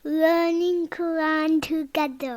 learning Quran together.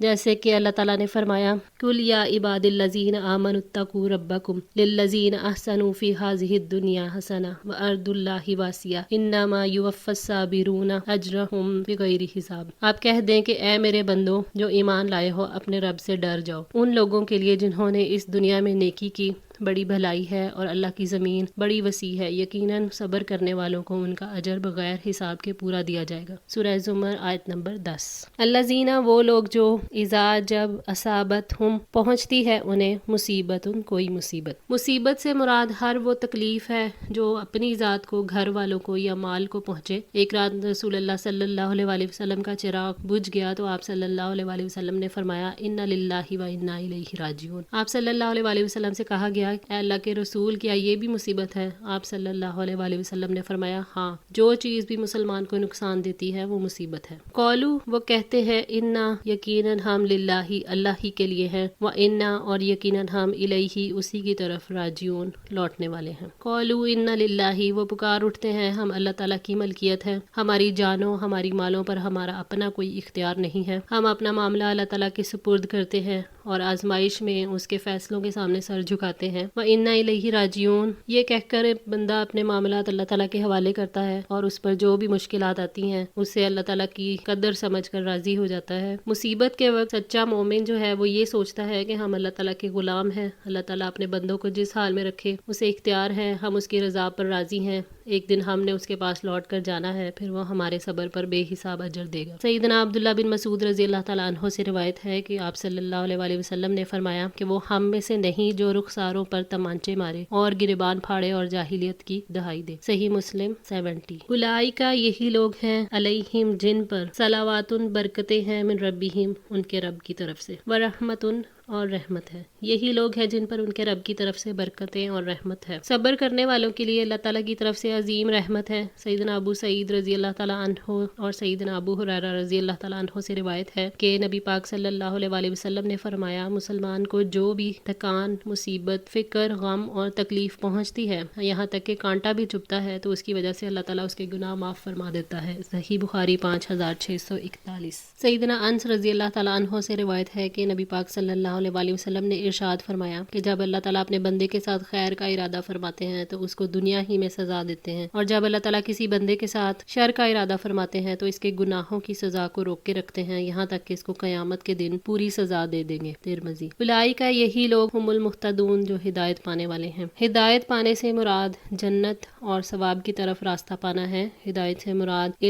جیسے کہ اللہ تعالیٰ نے فرمایا کل یا عباد الذین آمنوا اتقوا ربکم للذین احسنوا فی ہذہ الدنیا حسنہ وارض اللہ واسعہ انما یوفی الصابرون اجرہم بغیر حساب۔ آپ کہہ دیں کہ اے میرے بندو جو ایمان لائے ہو اپنے رب سے ڈر جاؤ، ان لوگوں کے لیے جنہوں نے اس دنیا میں نیکی کی بڑی بھلائی ہے اور اللہ کی زمین بڑی وسیع ہے، یقیناً صبر کرنے والوں کو ان کا اجر بغیر حساب کے پورا دیا جائے گا۔ سورہ زمر آیت نمبر 10۔ الذین وہ لوگ جو اذا جب اصابت ہم پہنچتی ہے انہیں مصیبت کوئی مصیبت سے مراد ہر وہ تکلیف ہے جو اپنی ذات کو، گھر والوں کو یا مال کو پہنچے۔ ایک رات رسول اللہ صلی اللہ علیہ وآلہ وسلم کا چراغ بجھ گیا تو آپ صلی اللہ علیہ وآلہ وسلم نے فرمایا انا للہ و انا الیہ راجعون۔ آپ صلی اللہ علیہ وآلہ وسلم سے کہا گیا اے اللہ کے رسول کیا یہ بھی مصیبت ہے؟ آپ صلی اللہ علیہ وآلہ وسلم نے فرمایا ہاں، جو چیز بھی مسلمان کو نقصان دیتی ہے وہ مصیبت ہے۔ قولو وہ کہتے ہیں انا یقیناً ہم للہ اللہ ہی کے لیے ہیں، و انا اور یقیناً ہم الیہ اسی کی طرف راجعون لوٹنے والے ہیں۔ قولو انا للہ وہ پکار اٹھتے ہیں ہم اللہ تعالیٰ کی ملکیت ہے، ہماری جانوں ہماری مالوں پر ہمارا اپنا کوئی اختیار نہیں ہے، ہم اپنا معاملہ اللہ تعالیٰ کے سپرد کرتے ہیں اور آزمائش میں اس کے فیصلوں کے سامنے سر جھکاتے ہیں۔ وَإِنَّا إِلَيْهِ راجعون یہ کہہ کر بندہ اپنے معاملات اللہ تعالیٰ کے حوالے کرتا ہے اور اس پر جو بھی مشکلات آتی ہیں اسے اللہ تعالیٰ کی قدر سمجھ کر راضی ہو جاتا ہے۔ مصیبت کے وقت سچا مومن جو ہے وہ یہ سوچتا ہے کہ ہم اللہ تعالیٰ کے غلام ہیں، اللہ تعالیٰ اپنے بندوں کو جس حال میں رکھے اسے اختیار ہے، ہم اس کی رضا پر راضی ہیں، ایک دن ہم نے اس کے پاس لوٹ کر جانا ہے، پھر وہ ہمارے صبر پر بے حساب اجر دے گا۔ سیدنا عبداللہ بن مسعود رضی اللہ تعالیٰ عنہ سے روایت ہے کہ آپ صلی اللہ علیہ وآلہ وسلم نے فرمایا کہ وہ ہم میں سے نہیں جو رخساروں پر تمانچے مارے اور گریبان پھاڑے اور جاہلیت کی دہائی دے۔ صحیح مسلم 70۔ اولئک یہی لوگ ہیں علیہم جن پر صلوات برکتیں ہیں من ربہم ان کے رب کی طرف سے، ورحمت اور رحمت ہے، یہی لوگ ہیں جن پر ان کے رب کی طرف سے برکتیں اور رحمت ہے۔ صبر کرنے والوں کے لیے اللہ تعالیٰ کی طرف سے عظیم رحمت ہے۔ سیدنا ابو سعید رضی اللہ تعالیٰ عنہ اور سیدنا ابو ہریرہ رضی اللہ تعالیٰ عنہ سے روایت ہے کہ نبی پاک صلی اللہ علیہ وآلہ وسلم نے فرمایا مسلمان کو جو بھی تکان، مصیبت، فکر، غم اور تکلیف پہنچتی ہے، یہاں تک کہ کانٹا بھی چبھتا ہے، تو اس کی وجہ سے اللہ تعالیٰ اس کے گناہ معاف فرما دیتا ہے۔ صحیح بخاری 5641۔ سیدنا انس رضی اللہ تعالیٰ عنہ سے روایت ہے کہ نبی پاک صلی اللہ علیہ وآلہ وسلم نے ارشاد فرمایا کہ جب اللہ تعالیٰ اپنے بندے کے ساتھ خیر کا ارادہ فرماتے ہیں تو اس کو دنیا ہی میں سزا دیتے ہیں، اور جب اللہ تعالیٰ کسی بندے کے ساتھ شر کا ارادہ فرماتے ہیں تو اس کے گناہوں کی سزا کو روک کے رکھتے ہیں، یہاں تک کہ اس کو قیامت کے دن پوری سزا دے دیں گے۔ ترمذی۔ اولئک یہی لوگ ہم المہتدون جو ہدایت پانے والے ہیں۔ ہدایت پانے سے مراد جنت اور ثواب کی طرف راستہ پانا ہے۔ ہدایت سے مراد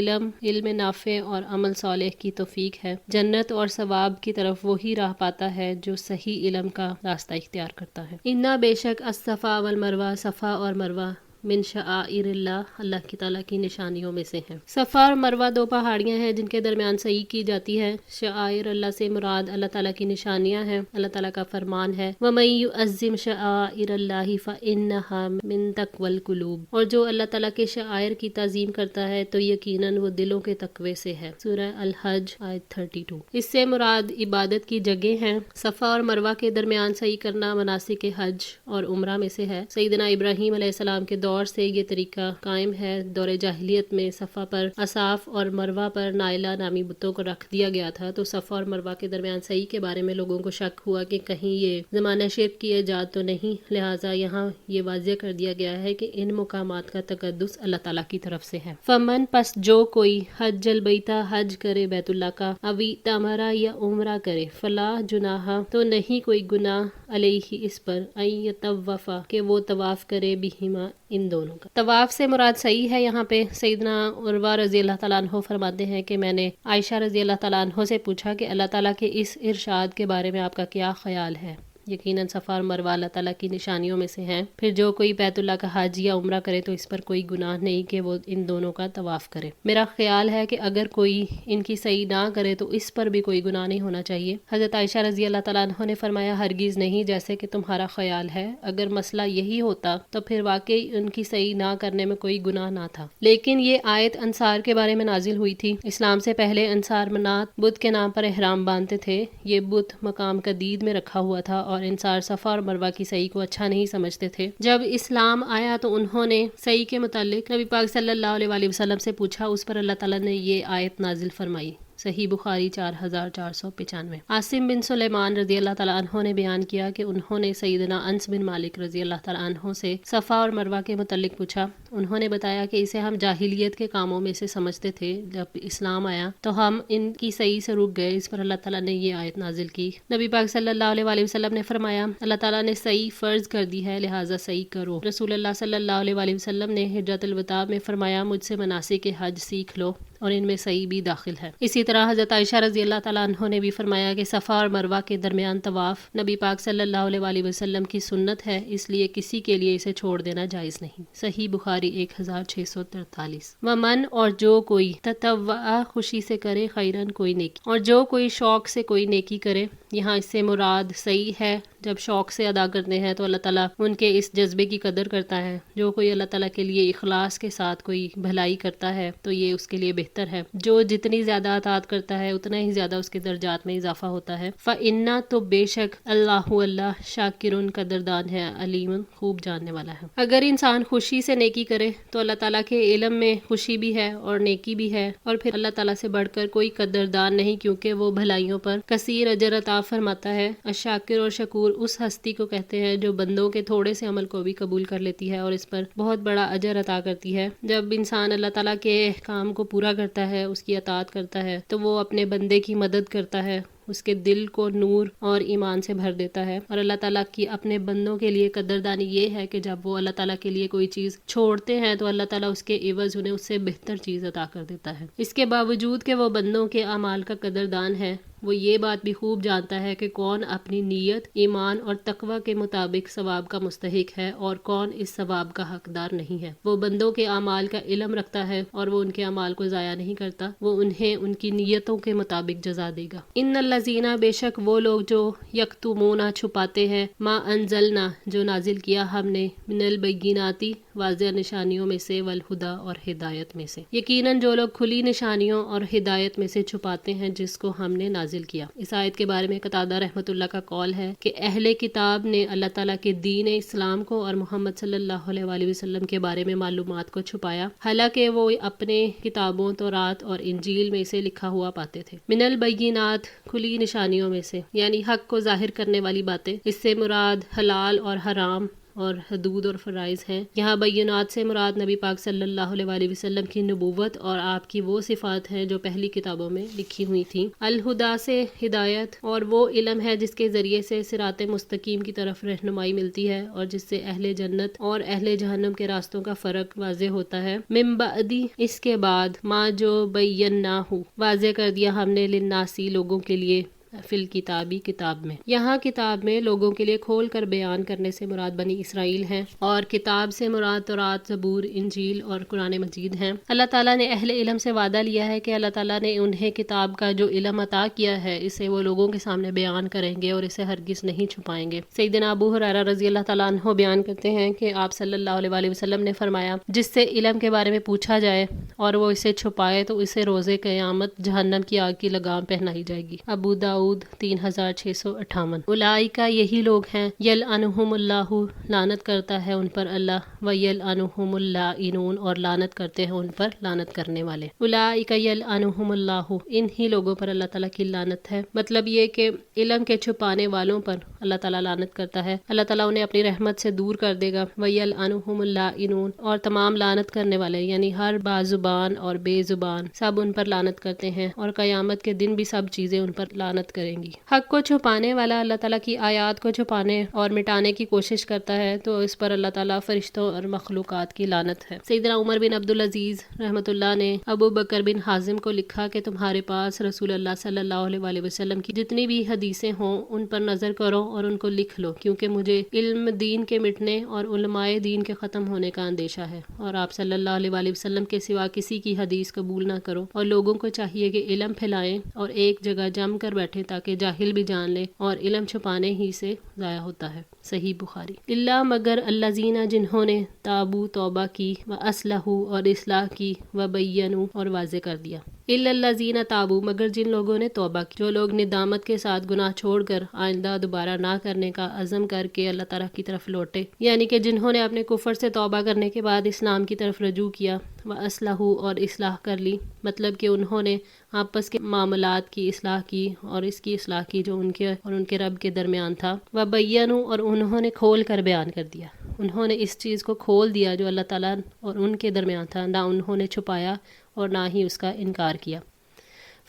علم نافع اور عمل صالح کی توفیق ہے۔ جنت اور ثواب کی طرف وہی راہ پاتا ہے جو صحیح علم کا راستہ اختیار کرتا ہے۔ انا بے شک الصفا والمروہ صفا اور مروہ من شعائر اللہ اللہ کی تعالیٰ کی نشانیوں میں سے ہیں۔ صفا اور مروہ دو پہاڑیاں ہیں جن کے درمیان سعی کی جاتی ہے۔ شعائر اللہ سے مراد اللہ تعالیٰ کی نشانیاں ہیں، اللہ تعالیٰ کا فرمان ہے وَمَن يُعَظِّمْ شَعَائِرَ اللَّهِ فَإِنَّهَا مِن تَقْوَى الْقُلُوبِ اور جو اللہ تعالیٰ کے شعائر کی تعظیم کرتا ہے تو یقیناً وہ دلوں کے تقوی سے ہے۔ سورہ الحج آیت 32۔ اس سے مراد عبادت کی جگہ ہیں۔ صفا اور مروہ کے درمیان سعی کرنا مناسک حج اور عمرہ میں سے ہے۔ سیدنا ابراہیم علیہ السلام کے دور سے یہ طریقہ قائم ہے۔ دور جاہلیت میں صفا پر اصاف اور مروہ پر نائلہ نامی بتوں کو رکھ دیا گیا تھا، تو صفا اور مروہ کے درمیان صحیح کے بارے میں لوگوں کو شک ہوا کہ کہیں یہ زمانہ شرک کی ایجاد تو نہیں، لہٰذا یہاں یہ واضح کر دیا گیا ہے کہ ان مقامات کا تقدس اللہ تعالیٰ کی طرف سے ہے۔ فمن پس جو کوئی حج البیتہ حج کرے بیت اللہ کا، اوی تمرہ یا عمرہ کرے، فلا جناح تو نہیں کوئی گناہ علیہ اس پر، ان یطوف کہ وہ طواف کرے بہما ان دونوں کا۔ طواف سے مراد صحیح ہے یہاں پہ۔ سیدنا عروہ رضی اللہ تعالیٰ عنہ فرماتے ہیں کہ میں نے عائشہ رضی اللہ تعالیٰ عنہ سے پوچھا کہ اللہ تعالیٰ کے اس ارشاد کے بارے میں آپ کا کیا خیال ہے؟ یقیناً صفا اور مروہ اللہ تعالیٰ کی نشانیوں میں سے ہیں، پھر جو کوئی بیت اللہ کا حج یا عمرہ کرے تو اس پر کوئی گناہ نہیں کہ وہ ان دونوں کا طواف کرے۔ میرا خیال ہے کہ اگر کوئی ان کی صحیح نہ کرے تو اس پر بھی کوئی گناہ نہیں ہونا چاہیے۔ حضرت عائشہ رضی اللہ تعالیٰ عنہ نے فرمایا ہرگز نہیں جیسے کہ تمہارا خیال ہے، اگر مسئلہ یہی ہوتا تو پھر واقعی ان کی صحیح نہ کرنے میں کوئی گناہ نہ تھا۔ لیکن یہ آیت انصار کے بارے میں نازل ہوئی تھی۔ اسلام سے پہلے انصار منات بت کے نام پر احرام باندھتے تھے۔ یہ بت مقام قدید میں رکھا ہوا تھا اور انصار صفا اور مروہ کی صحیح کو اچھا نہیں سمجھتے تھے۔ جب اسلام آیا تو انہوں نے صحیح کے متعلق نبی پاک صلی اللہ علیہ وآلہ وسلم سے پوچھا، اس پر اللہ تعالیٰ نے یہ آیت نازل فرمائی صحیح بخاری 4495۔ عاصم بن سلیمان رضی اللہ تعالیٰ عنہ نے بیان کیا کہ انہوں نے سیدنا انس بن مالک رضی اللہ تعالیٰ عنہ سے صفا اور مروہ کے متعلق پوچھا۔ انہوں نے بتایا کہ اسے ہم جاہلیت کے کاموں میں سے سمجھتے تھے، جب اسلام آیا تو ہم ان کی صحیح سے رک گئے۔ اس پر اللہ تعالیٰ نے یہ آیت نازل کی۔ نبی پاک صلی اللہ علیہ وآلہ وسلم نے فرمایا، اللہ تعالیٰ نے صحیح فرض کر دی ہے، لہٰذا صحیح کرو۔ رسول اللہ صلی اللہ علیہ وآلہ وسلم نے حجۃ الوداع میں فرمایا، مجھ سے مناسک حج سیکھ لو، اور ان میں صحیح بھی داخل ہے۔ اسی طرح حضرت عائشہ رضی اللہ تعالیٰ عنہ نے بھی فرمایا کہ صفا اور مروہ کے درمیان طواف نبی پاک صلی اللہ علیہ وآلہ وسلم کی سنت ہے، اس لیے کسی کے لیے اسے چھوڑ دینا جائز نہیں۔ صحیح بخاری 1643۔ ومن اور جو کوئی تطوع خوشی سے کرے خیرن کوئی نیکی، اور جو کوئی شوق سے کوئی نیکی کرے، یہاں اس سے مراد صحیح ہے۔ جب شوق سے ادا کرتے ہیں تو اللہ تعالیٰ ان کے اس جذبے کی قدر کرتا ہے۔ جو کوئی اللہ تعالیٰ کے لیے اخلاص کے ساتھ کوئی بھلائی کرتا ہے تو یہ اس کے لیے بہتر ہے۔ جو جتنی زیادہ اطاعت کرتا ہے اتنا ہی زیادہ اس کے درجات میں اضافہ ہوتا ہے۔ فَإِنَّا تو بے شک اللہ شاکرٌ قدردان ہے، علیم خوب جاننے والا ہے۔ اگر انسان خوشی سے نیکی کرے تو اللہ تعالیٰ کے علم میں خوشی بھی ہے اور نیکی بھی ہے، اور پھر اللہ تعالیٰ سے بڑھ کر کوئی قدردان نہیں، کیونکہ وہ بھلائیوں پر کثیر اجر عطا فرماتا ہے۔ الشاکر اور شکور اس ہستی کو کہتے ہیں جو بندوں کے تھوڑے سے عمل کو بھی قبول کر لیتی ہے اور اس پر بہت بڑا اجر عطا کرتی ہے۔ جب انسان اللہ تعالیٰ کے کام کو پورا کرتا ہے، اس کی اطاعت کرتا ہے، تو وہ اپنے بندے کی مدد کرتا ہے، اس کے دل کو نور اور ایمان سے بھر دیتا ہے۔ اور اللہ تعالیٰ کی اپنے بندوں کے لیے قدردانی یہ ہے کہ جب وہ اللہ تعالیٰ کے لیے کوئی چیز چھوڑتے ہیں تو اللہ تعالیٰ اس کے عوض انہیں اس سے بہتر چیز عطا کر دیتا ہے۔ اس کے باوجود کہ وہ بندوں کے اعمال کا قدردان ہے، وہ یہ بات بھی خوب جانتا ہے کہ کون اپنی نیت، ایمان اور تقوی کے مطابق ثواب کا مستحق ہے اور کون اس ثواب کا حقدار نہیں ہے۔ وہ بندوں کے اعمال کا علم رکھتا ہے اور وہ ان کے اعمال کو ضائع نہیں کرتا، وہ انہیں ان کی نیتوں کے مطابق جزا دے گا۔ ان الذین بے شک وہ لوگ جو یکتمون چھپاتے ہیں، ما انزلنا جو نازل کیا ہم نے، من البیناتی واضح نشانیوں میں سے، والہدی اور ہدایت میں سے، یقیناً جو لوگ کھلی نشانیوں اور ہدایت میں سے چھپاتے ہیں جس کو ہم نے نازل کیا۔ اس آیت کے بارے میں قتادہ رحمۃ اللہ کا قول ہے کہ اہل کتاب نے اللہ تعالیٰ کے دین اسلام کو اور محمد صلی اللہ علیہ وآلہ وسلم کے بارے میں معلومات کو چھپایا، حالانکہ وہ اپنے کتابوں تورات اور انجیل میں سے لکھا ہوا پاتے تھے۔ من البینات کھلی نشانیوں میں سے، یعنی حق کو ظاہر کرنے والی باتیں۔ اس سے مراد حلال اور حرام اور حدود اور فرائض ہیں۔ یہاں بینات سے مراد نبی پاک صلی اللہ علیہ وآلہ وسلم کی نبوت اور آپ کی وہ صفات ہیں جو پہلی کتابوں میں لکھی ہوئی تھیں۔ الہدا سے ہدایت اور وہ علم ہے جس کے ذریعے سے صراط مستقیم کی طرف رہنمائی ملتی ہے اور جس سے اہل جنت اور اہل جہنم کے راستوں کا فرق واضح ہوتا ہے۔ من بعدی اس کے بعد، ما جو بیناہ واضح کر دیا ہم نے، للناسی لوگوں کے لیے، فی الکتابی کتاب میں۔ یہاں کتاب میں لوگوں کے لیے کھول کر بیان کرنے سے مراد بنی اسرائیل ہیں، اور کتاب سے مراد تورات، زبور، انجیل اور قرآن مجید ہیں۔ اللہ تعالیٰ نے اہل علم سے وعدہ لیا ہے کہ اللہ تعالیٰ نے انہیں کتاب کا جو علم عطا کیا ہے اسے وہ لوگوں کے سامنے بیان کریں گے اور اسے ہرگز نہیں چھپائیں گے۔ سیدنا ابو ہریرہ رضی اللہ تعالیٰ عنہ بیان کرتے ہیں کہ آپ صلی اللہ علیہ وآلہ وسلم نے فرمایا، جس سے علم کے بارے میں پوچھا جائے اور وہ اسے چھپائے تو اسے روز قیامت جہنم کی آگ کی لگام پہنائی جائے گی۔ ابو داؤد 3658۔ اولئک یہی لوگ ہیں، یلعنہم اللہ لعنت کرتا ہے ان پر اللہ، ویلعنہم اللاعنون اور لعنت کرتے ہیں ان پر لعنت کرنے والے۔ اولئک یلعنہم اللہ، انہی لوگوں پر اللہ تعالیٰ کی لعنت ہے۔ مطلب یہ کہ علم کے چھپانے والوں پر اللہ تعالیٰ لعنت کرتا ہے، اللہ تعالیٰ انہیں اپنی رحمت سے دور کر دے گا۔ ویلعنہم اللاعنون اور تمام لعنت کرنے والے، یعنی ہر بازبان اور بے زبان سب ان پر لعنت کرتے ہیں، اور قیامت کے دن بھی سب چیزیں ان پر لعنت کریں گی۔ حق کو چھپانے والا اللہ تعالیٰ کی آیات کو چھپانے اور مٹانے کی کوشش کرتا ہے تو اس پر اللہ تعالیٰ فرشتوں اور مخلوقات کی لعنت ہے۔ سیدنا عمر بن عبدالعزیز رحمۃ اللہ نے ابو بکر بن حازم کو لکھا کہ تمہارے پاس رسول اللہ صلی اللہ علیہ وآلہ وسلم کی جتنی بھی حدیثیں ہوں ان پر نظر کرو اور ان کو لکھ لو، کیونکہ مجھے علم دین کے مٹنے اور علماء دین کے ختم ہونے کا اندیشہ ہے، اور آپ صلی اللہ علیہ وآلہ وسلم کے سوا کسی کی حدیث قبول نہ کرو، اور لوگوں کو چاہیے کہ علم پھیلائیں اور ایک جگہ جم کر بیٹھیں تاکہ جاہل بھی جان لے، اور علم چھپانے ہی سے ضائع ہوتا ہے۔ صحیح بخاری۔ اللہ مگر الذین جنہوں نے تابو توبہ کی، و اصلحوا اور اصلاح کی، و بینوا اور واضح کر دیا۔ الا الذین تابوا، مگر جن لوگوں نے توبہ کی، جو لوگ ندامت کے ساتھ گناہ چھوڑ کر آئندہ دوبارہ نہ کرنے کا عزم کر کے اللہ تعالیٰ کی طرف لوٹے، یعنی کہ جنہوں نے اپنے کفر سے توبہ کرنے کے بعد اسلام کی طرف رجوع کیا، وَأَصْلَحُوا، اور اصلاح کر لی، مطلب کہ انہوں نے آپس کے معاملات کی اصلاح کی اور اس کی اصلاح کی جو ان کے اور ان کے رب کے درمیان تھا، وَبَيَّنُوا، اور انہوں نے کھول کر بیان کر دیا، انہوں نے اس چیز کو کھول دیا جو اللہ تعالیٰ اور ان کے درمیان تھا، نہ انہوں نے چھپایا اور نہ ہی اس کا انکار کیا۔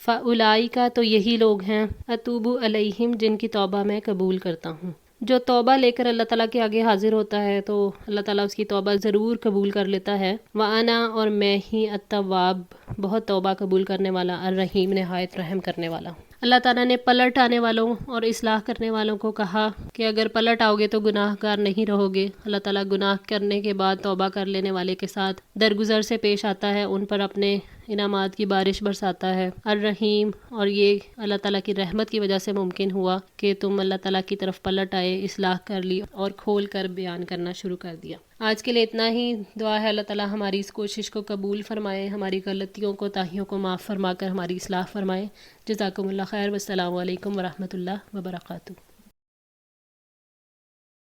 فَأُولَئِکَ، تو یہی لوگ ہیں، أَتُوبُ عَلَیہم، جن کی توبہ میں قبول کرتا ہوں۔ جو توبہ لے کر اللہ تعالیٰ کے آگے حاضر ہوتا ہے تو اللہ تعالیٰ اس کی توبہ ضرور قبول کر لیتا ہے۔ وَأَنَا، اور میں ہی التواب، بہت توبہ قبول کرنے والا، الرحیم، نہایت رحم کرنے والا ہوں۔ اللہ تعالیٰ نے پلٹ آنے والوں اور اصلاح کرنے والوں کو کہا کہ اگر پلٹ آؤ گے تو گناہ گار نہیں رہو گے۔ اللہ تعالیٰ گناہ کرنے کے بعد توبہ کر لینے والے کے ساتھ درگزر سے پیش آتا ہے، ان پر اپنے انعامات کی بارش برساتا ہے۔ الرحیم، اور یہ اللہ تعالیٰ کی رحمت کی وجہ سے ممکن ہوا کہ تم اللہ تعالیٰ کی طرف پلٹ آئے، اصلاح کر لی اور کھول کر بیان کرنا شروع کر دیا۔ آج کے لیے اتنا ہی۔ دعا ہے اللہ تعالیٰ ہماری اس کوشش کو قبول فرمائے، ہماری غلطیوں کو، تاہیوں کو معاف فرما کر ہماری اصلاح فرمائے۔ جزاکم اللہ خیر، والسلام علیکم ورحمۃ اللہ وبرکاتہ۔